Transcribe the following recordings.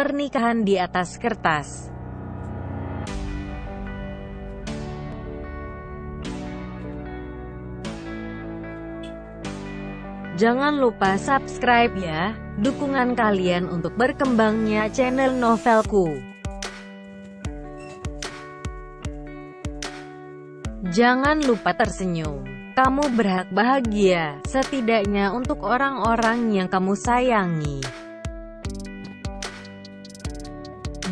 pernikahan di atas kertas. Jangan lupa subscribe ya, dukungan kalian untuk berkembangnya channel Novelku. Jangan lupa tersenyum. Kamu berhak bahagia, setidaknya untuk orang-orang yang kamu sayangi.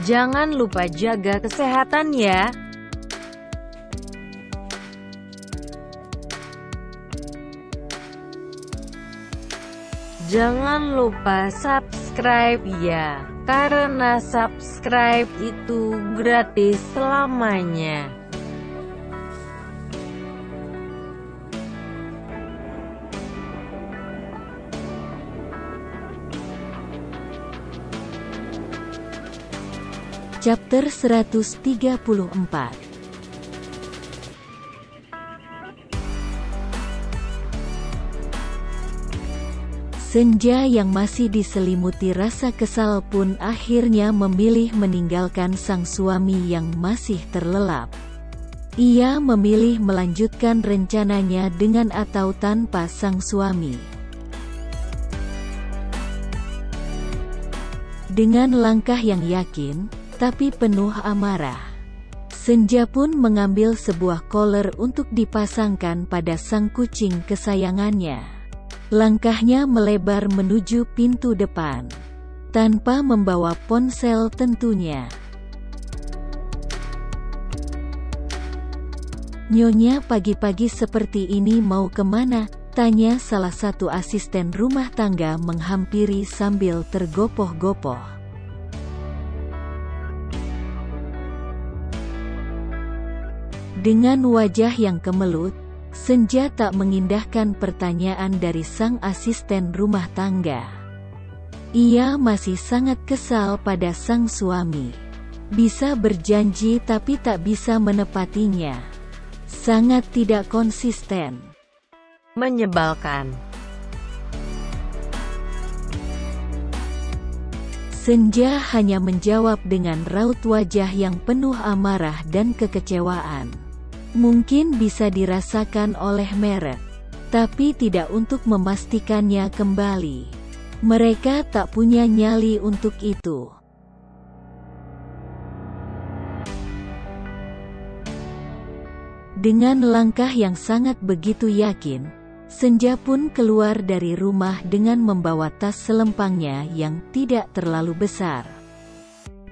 Jangan lupa jaga kesehatan ya. Jangan lupa subscribe ya, karena subscribe itu gratis selamanya. Chapter 134. Senja yang masih diselimuti rasa kesal pun akhirnya memilih meninggalkan sang suami yang masih terlelap. Ia memilih melanjutkan rencananya dengan atau tanpa sang suami. Dengan langkah yang yakin, tapi penuh amarah, Senja pun mengambil sebuah kolor untuk dipasangkan pada sang kucing kesayangannya. Langkahnya melebar menuju pintu depan, tanpa membawa ponsel tentunya. "Nyonya pagi-pagi seperti ini mau kemana?" tanya salah satu asisten rumah tangga menghampiri sambil tergopoh-gopoh. Dengan wajah yang kemelut, Senja tak mengindahkan pertanyaan dari sang asisten rumah tangga. Ia masih sangat kesal pada sang suami. Bisa berjanji tapi tak bisa menepatinya. Sangat tidak konsisten. Menyebalkan. Senja hanya menjawab dengan raut wajah yang penuh amarah dan kekecewaan. Mungkin bisa dirasakan oleh merek, tapi tidak untuk memastikannya kembali. Mereka tak punya nyali untuk itu. Dengan langkah yang sangat begitu yakin, Senja pun keluar dari rumah dengan membawa tas selempangnya yang tidak terlalu besar.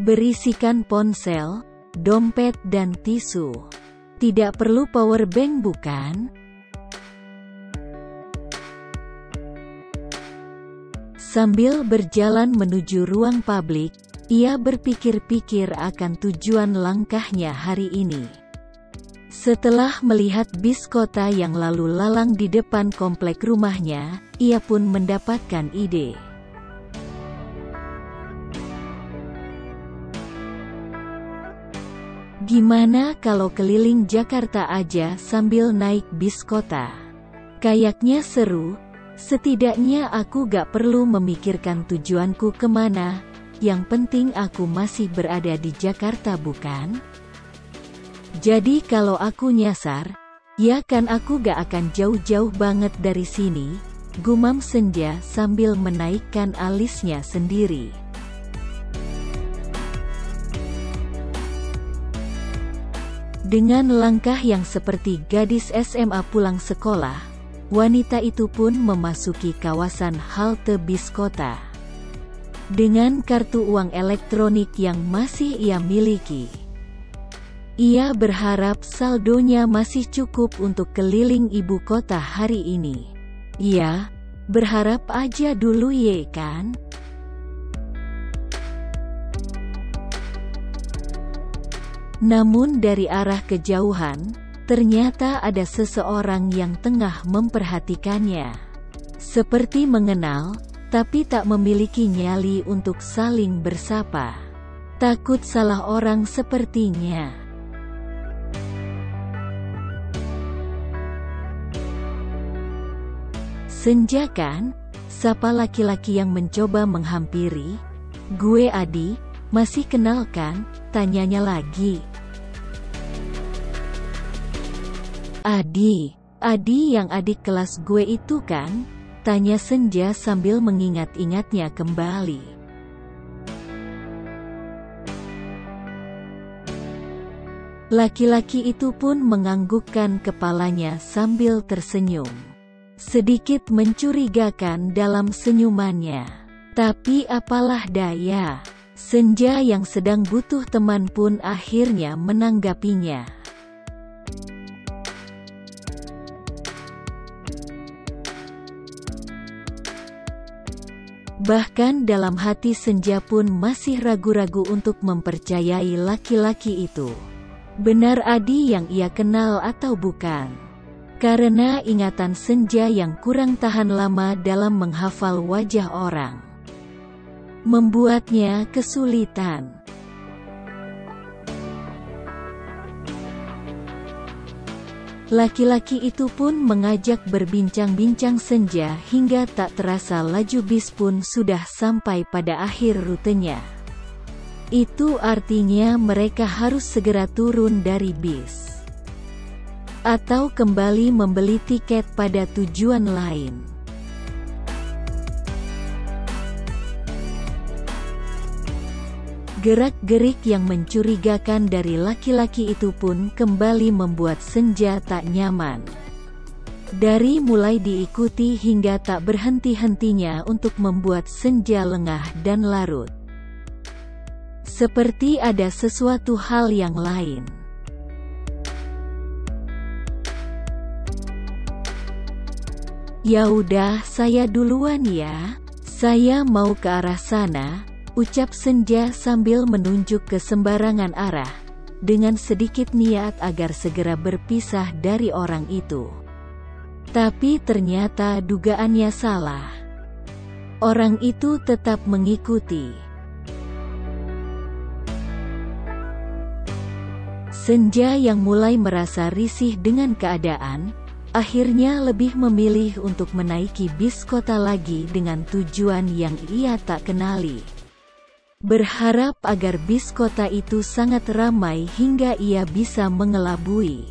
Berisikan ponsel, dompet dan tisu. Tidak perlu power bank bukan? Sambil berjalan menuju ruang publik, ia berpikir-pikir akan tujuan langkahnya hari ini. Setelah melihat bis kota yang lalu lalang di depan komplek rumahnya, ia pun mendapatkan ide. Gimana kalau keliling Jakarta aja sambil naik bis kota? Kayaknya seru, setidaknya aku gak perlu memikirkan tujuanku kemana, yang penting aku masih berada di Jakarta bukan? Jadi kalau aku nyasar, ya kan aku gak akan jauh-jauh banget dari sini, gumam Senja sambil menaikkan alisnya sendiri. Dengan langkah yang seperti gadis SMA pulang sekolah, wanita itu pun memasuki kawasan halte bis kota. Dengan kartu uang elektronik yang masih ia miliki, ia berharap saldonya masih cukup untuk keliling ibu kota hari ini. Ya, berharap aja dulu ye kan? Namun dari arah kejauhan, ternyata ada seseorang yang tengah memperhatikannya. Seperti mengenal, tapi tak memiliki nyali untuk saling bersapa. Takut salah orang sepertinya. Senja kan? Sapa laki-laki yang mencoba menghampiri. Gue Adi, Masih kenal kan? Tanyanya lagi. Adi yang adik kelas gue itu kan? Tanya Senja sambil mengingat-ingatnya kembali. Laki-laki itu pun menganggukkan kepalanya sambil tersenyum. Sedikit mencurigakan dalam senyumannya. Tapi apalah daya, Senja yang sedang butuh teman pun akhirnya menanggapinya. Bahkan dalam hati Senja pun masih ragu-ragu untuk mempercayai laki-laki itu. Benar Adi yang ia kenal atau bukan? Karena ingatan Senja yang kurang tahan lama dalam menghafal wajah orang membuatnya kesulitan. Laki-laki itu pun mengajak berbincang-bincang Senja hingga tak terasa laju bis pun sudah sampai pada akhir rutenya. Itu artinya mereka harus segera turun dari bis atau kembali membeli tiket pada tujuan lain. Gerak-gerik yang mencurigakan dari laki-laki itu pun kembali membuat Senja tak nyaman. Dari mulai diikuti hingga tak berhenti-hentinya untuk membuat Senja lengah dan larut. Seperti ada sesuatu hal yang lain. Ya udah, saya duluan ya. Saya mau ke arah sana, ucap Senja sambil menunjuk ke sembarangan arah, dengan sedikit niat agar segera berpisah dari orang itu. Tapi ternyata dugaannya salah. Orang itu tetap mengikuti. Senja yang mulai merasa risih dengan keadaan, akhirnya lebih memilih untuk menaiki bis kota lagi dengan tujuan yang ia tak kenali. Berharap agar bis kota itu sangat ramai hingga ia bisa mengelabui.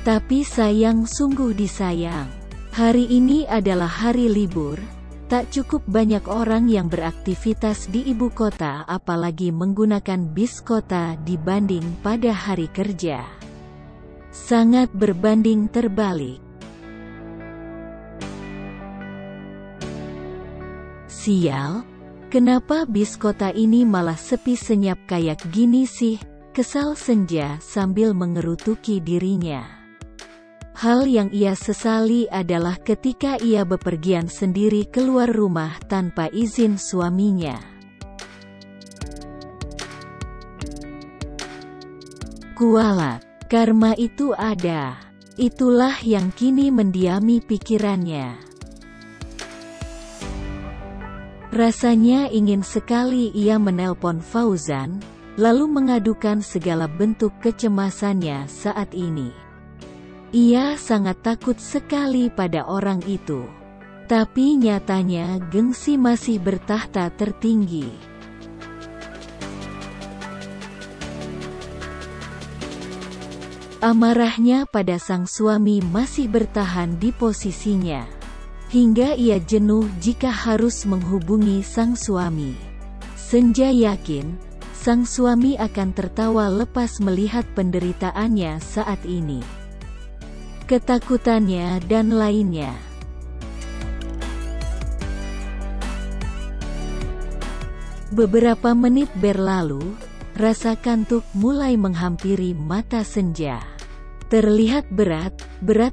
Tapi sayang, sungguh disayang. Hari ini adalah hari libur, tak cukup banyak orang yang beraktivitas di ibu kota apalagi menggunakan bis kota dibanding pada hari kerja. Sangat berbanding terbalik. Sial, kenapa bis kota ini malah sepi senyap kayak gini sih? Kesal Senja sambil mengerutuki dirinya. Hal yang ia sesali adalah ketika ia bepergian sendiri keluar rumah tanpa izin suaminya. Kualat, karma itu ada. Itulah yang kini mendiami pikirannya. Rasanya ingin sekali ia menelpon Fauzan, lalu mengadukan segala bentuk kecemasannya saat ini. Ia sangat takut sekali pada orang itu. Tapi nyatanya gengsi masih bertahta tertinggi. Amarahnya pada sang suami masih bertahan di posisinya. Hingga ia jenuh jika harus menghubungi sang suami. Senja yakin, sang suami akan tertawa lepas melihat penderitaannya saat ini. Ketakutannya dan lainnya. Beberapa menit berlalu, rasa kantuk mulai menghampiri mata Senja. Terlihat berat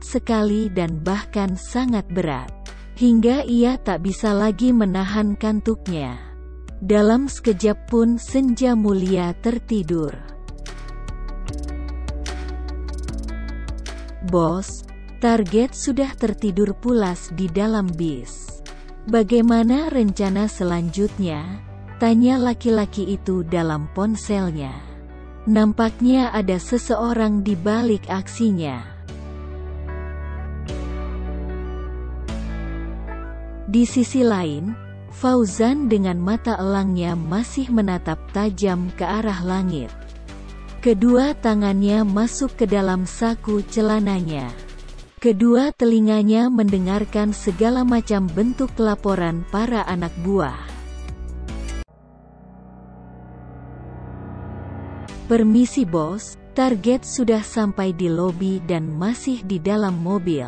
sekali dan bahkan sangat berat. Hingga ia tak bisa lagi menahan kantuknya. Dalam sekejap pun Senja mulia tertidur. Bos, target sudah tertidur pulas di dalam bis. Bagaimana rencana selanjutnya? Tanya laki-laki itu dalam ponselnya. Nampaknya ada seseorang di balik aksinya. Di sisi lain, Fauzan dengan mata elangnya masih menatap tajam ke arah langit. Kedua tangannya masuk ke dalam saku celananya. Kedua telinganya mendengarkan segala macam bentuk laporan para anak buah. "Permisi bos, target sudah sampai di lobi dan masih di dalam mobil.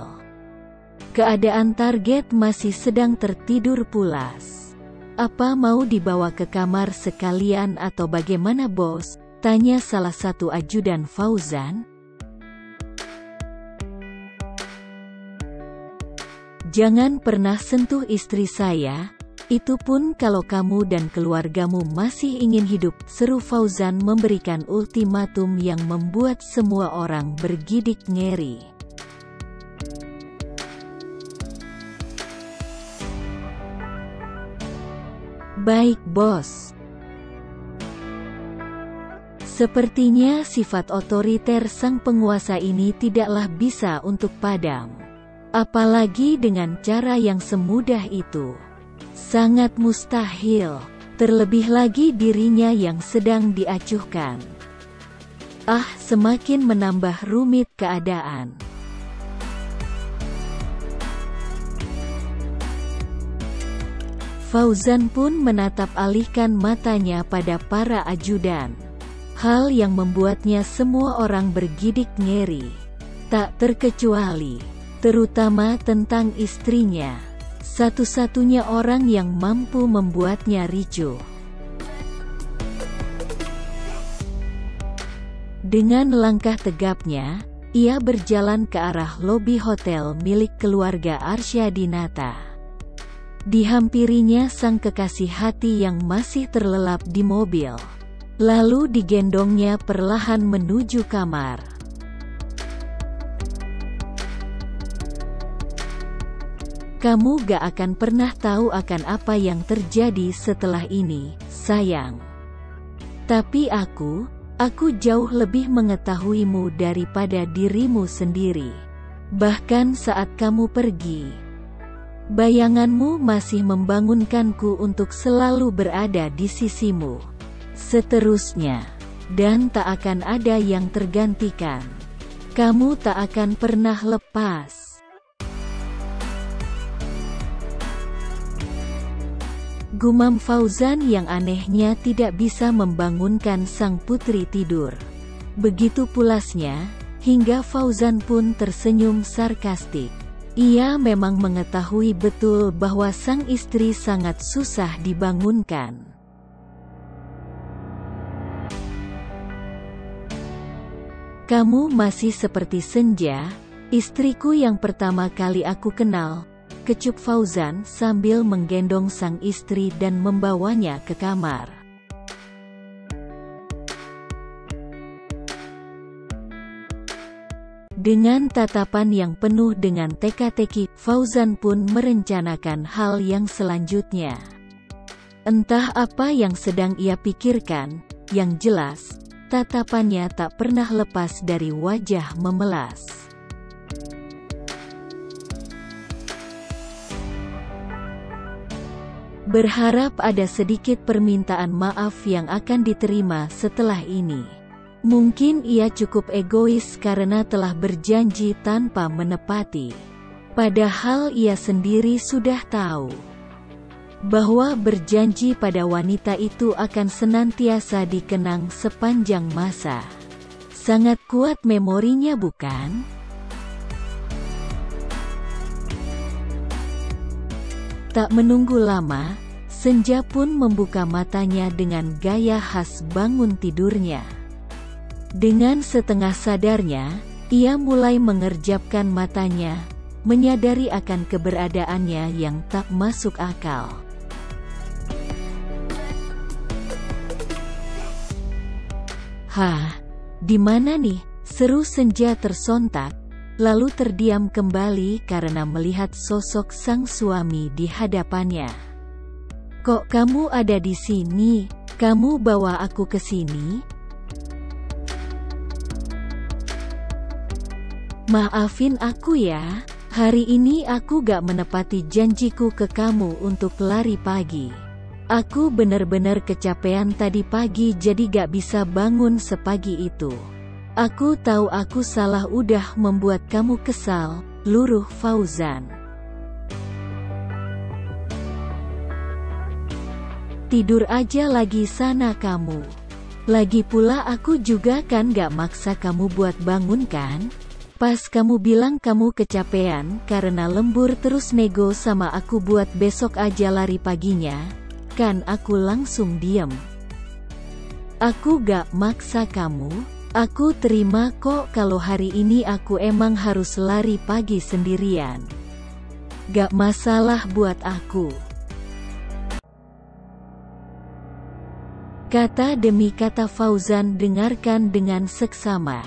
Keadaan target masih sedang tertidur pulas. Apa mau dibawa ke kamar sekalian atau bagaimana bos?" tanya salah satu ajudan Fauzan. "Jangan pernah sentuh istri saya, itu pun kalau kamu dan keluargamu masih ingin hidup," seru Fauzan memberikan ultimatum yang membuat semua orang bergidik ngeri. "Baik bos." Sepertinya sifat otoriter sang penguasa ini tidaklah bisa untuk padam. Apalagi dengan cara yang semudah itu. Sangat mustahil, terlebih lagi dirinya yang sedang diacuhkan. Semakin menambah rumit keadaan. Fauzan pun menatap alihkan matanya pada para ajudan. Hal yang membuatnya semua orang bergidik ngeri. Tak terkecuali, terutama tentang istrinya. Satu-satunya orang yang mampu membuatnya ricuh. Dengan langkah tegapnya, ia berjalan ke arah lobi hotel milik keluarga Arsyadinata. Dihampirinya sang kekasih hati yang masih terlelap di mobil. Lalu digendongnya perlahan menuju kamar. "Kamu gak akan pernah tahu akan apa yang terjadi setelah ini, sayang. Tapi aku jauh lebih mengetahuimu daripada dirimu sendiri. Bahkan saat kamu pergi, bayanganmu masih membangunkanku untuk selalu berada di sisimu. Seterusnya, dan tak akan ada yang tergantikan. Kamu tak akan pernah lepas." Gumam Fauzan yang anehnya tidak bisa membangunkan sang putri tidur. Begitu pulasnya, hingga Fauzan pun tersenyum sarkastik. Ia memang mengetahui betul bahwa sang istri sangat susah dibangunkan. "Kamu masih seperti senja, istriku yang pertama kali aku kenal," kecup Fauzan sambil menggendong sang istri dan membawanya ke kamar. Dengan tatapan yang penuh dengan teka-teki, Fauzan pun merencanakan hal yang selanjutnya. Entah apa yang sedang ia pikirkan, yang jelas, tatapannya tak pernah lepas dari wajah memelas. Berharap ada sedikit permintaan maaf yang akan diterima setelah ini. Mungkin ia cukup egois karena telah berjanji tanpa menepati. Padahal ia sendiri sudah tahu bahwa berjanji pada wanita itu akan senantiasa dikenang sepanjang masa. Sangat kuat memorinya, bukan? Tak menunggu lama, Senja pun membuka matanya dengan gaya khas bangun tidurnya. Dengan setengah sadarnya, ia mulai mengerjapkan matanya, menyadari akan keberadaannya yang tak masuk akal. Di mana nih?" seru Senja tersontak, lalu terdiam kembali karena melihat sosok sang suami di hadapannya. "Kok kamu ada di sini? Kamu bawa aku ke sini?" "Maafin aku ya, Hari ini aku gak menepati janjiku ke kamu untuk lari pagi. Aku bener-bener kecapean tadi pagi jadi gak bisa bangun sepagi itu. Aku tahu aku salah udah membuat kamu kesal, luruh Fauzan. Tidur aja lagi sana kamu. Lagi pula aku juga kan gak maksa kamu buat bangun kan? Pas kamu bilang kamu kecapean karena lembur terus nego sama aku buat besok aja lari paginya, kan aku langsung diem. Aku gak maksa kamu, aku terima kok kalau hari ini aku emang harus lari pagi sendirian. Gak masalah buat aku. Kata demi kata Fauzan dengarkan dengan seksama.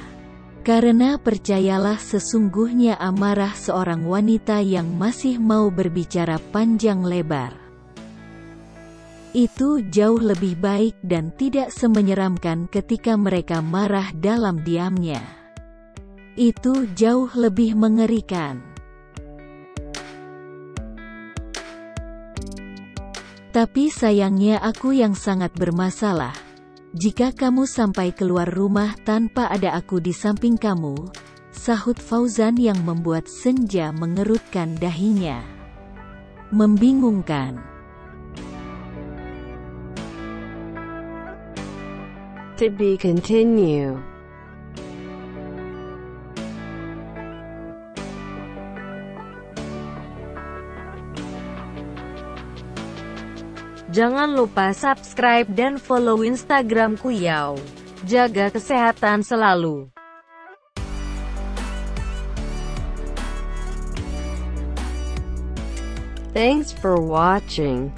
Karena percayalah sesungguhnya amarah seorang wanita yang masih mau berbicara panjang lebar. Itu jauh lebih baik dan tidak semenyeramkan ketika mereka marah dalam diamnya. Itu jauh lebih mengerikan. Tapi sayangnya aku yang sangat bermasalah. Jika kamu sampai keluar rumah tanpa ada aku di samping kamu, sahut Fauzan yang membuat Senja mengerutkan dahinya. Membingungkan. To be continue. Jangan lupa subscribe dan follow Instagramku Yao. Jaga kesehatan selalu. Thanks for watching.